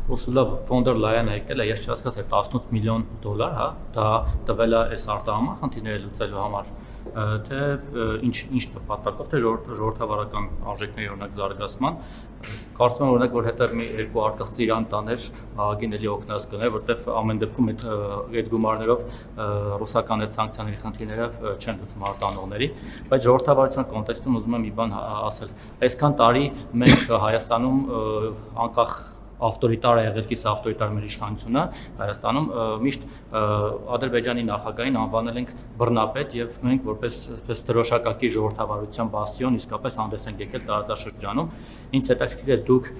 Ursula von der Leyen եկել է, ես չհասկացա, $18 միլիոն, հա, դա տվել է այս արտահանման խնդիրները լուծելու համար, թե ինչ նպատակով, թե ժողովրդավարական արժեքների օրինակ զարգացման, կարծում եմ օրինակ, որ հետո մի երկու արկղ ծիրան տաներ ՀԱԳ-ին էլի օգնած կներ, որտեվ ամեն դեպքում այդ գումարներով ռուսական այդ սանկցիաների խնդիրներով չեն լուծում արտանողների, բայց ժողովրդավարության կոնտեքստում ուզում եմ մի բան ասել, այսքան տարի մենք Հայաստանում անկախ ավտորիտար է եղել, կիսը ավտորիտար մեր իշխանությունը Հայաստանում միշտ Ադրբեջանի նախագահին անվանել ենք բռնապետ եւ մենք որպես դրոշակակի ժողովրդավարության բաստիոն իսկապես հանդես ենք եկել տարածաշրջանում։ Ինձ հետաքրքիր է դուք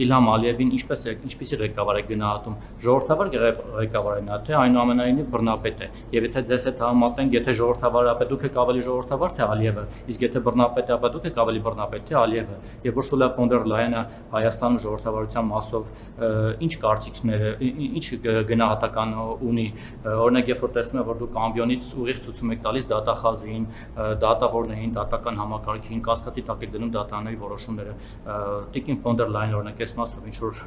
Իլհամ Ալիևին ինչպեսի ղեկավար եք գնահատում, ժողովրդավար ղեկավար է նա, թե այնուամենայնիվ բռնապետ է, եւ եթե ձեզ հետ համեմատենք, եթե ժողովրդավարը ապա դուք եք ավելի ժողովրդավար թե Ալիևը, իսկ եթե բռնապետ է ապա դուք եք ավելի բռնապետ թե Ալիևը, եւ Ursula von der Leyen-ը Հայաստանում ժողովրդավարության մասով ինչ կարծիքները, ինչ գնահատական ունի, օրինակ երբ որ տեսնում եմ, որ դուք ամբիոնից ուղիղ ցույցում եք տալիս դատախազին, դատավորներին, դատական համակարգին, կասկածի տակ եք դնում դատարանների որոշումները, Տիկին von der Leyen օրինակ այս մասով ինչ որ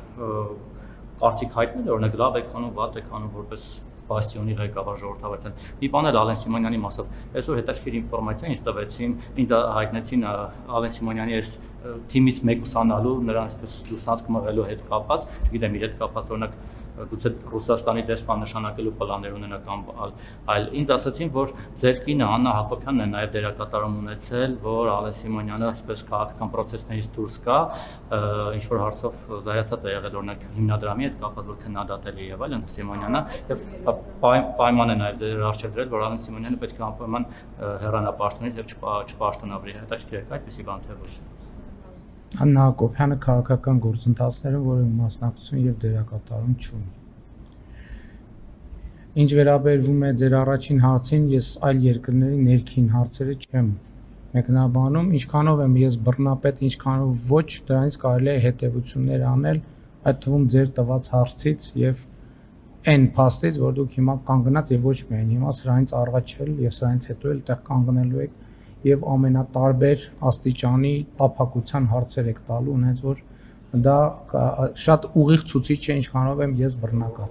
կարծիք հայտնել, օրինակ լավ եք անում, վատ եք անում որպես բաստիոնի ղեկավար ժողովրդավարության։ Մի բան էլ Ալեն Սիմոնյանի մասով, այսօր հետաքրքիր ինֆորմացիա ինձ տվեցին, ինձ հայտնեցին Ալեն Սիմոնյանի այս թիմից մեկ ուսանալու, նրան այսպես լուսանցք մղելու հետ կապած, չգիտեմ իր հետ կապած օրինակ գուցե Ռուսաստանի դեսպան նշանակելու պլաններ ունենա կամ այլ ինձ ասացին, որ ձեր կինը Աննա Հակոբյանն է նաև դերակատարում ունեցել, որ Ալեն Սիմոնյանը այսպես քաղաքական process-ներից դուրս գա, ինչ որ հարցով զայացած է եղել օրինակ հիմնադրամի հետ կապված, որ քննադատել է եւ այլն Սիմոնյանը եւ պայման է նաև ձեր արժեք դրել, որ Ալեն Սիմոնյանը պետք է անպայման հեռանա պաշտոնից եւ չպաշտոնավրի, հետաքրքիր է այդպեսի բան թե ոչ։ Աննա Հակոբյանը քաղաքական գործընթացներում որևէ մասնակցություն եւ դերակատարում չունի։ Ինչ վերաբերվում է ձեր առաջին հարցին, ես այլ երկրների ներքին հարցերը չեմ մեկնաբանում, ինչքանով եմ ես բռնապետ, ինչքանով ոչ, դրանից կարելի է հետեւություններ անել, այդ թվում ձեր տված հարցից եւ այն փաստից, որ դուք հիմա կանգնած եւ ոչ միայն հիմա սրանից առաջ էլ եւ սրանից հետո էլ տեղ կանգնելու եք եւ ամենատարբեր աստիճանի տափակության հարցեր եք տալու, ունենց որ դա շատ ուղիղ ցուցիչ է, ինչքանով եմ ես բռնակալ։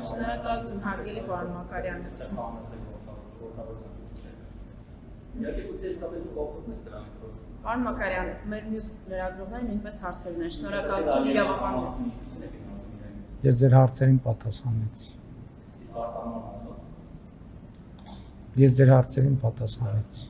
Շնորհակալություն հարգելի պարոն Մակարյան։ Պարոն Մակարյան, մեր մյուս լրագրողները նույնպես հարցեր ունեն։ Շնորհակալություն իրավաբաններին։ Ես ձեր հարցերին պատասխանեցի։ Ես ձեր հարցերին պատասխանեցի։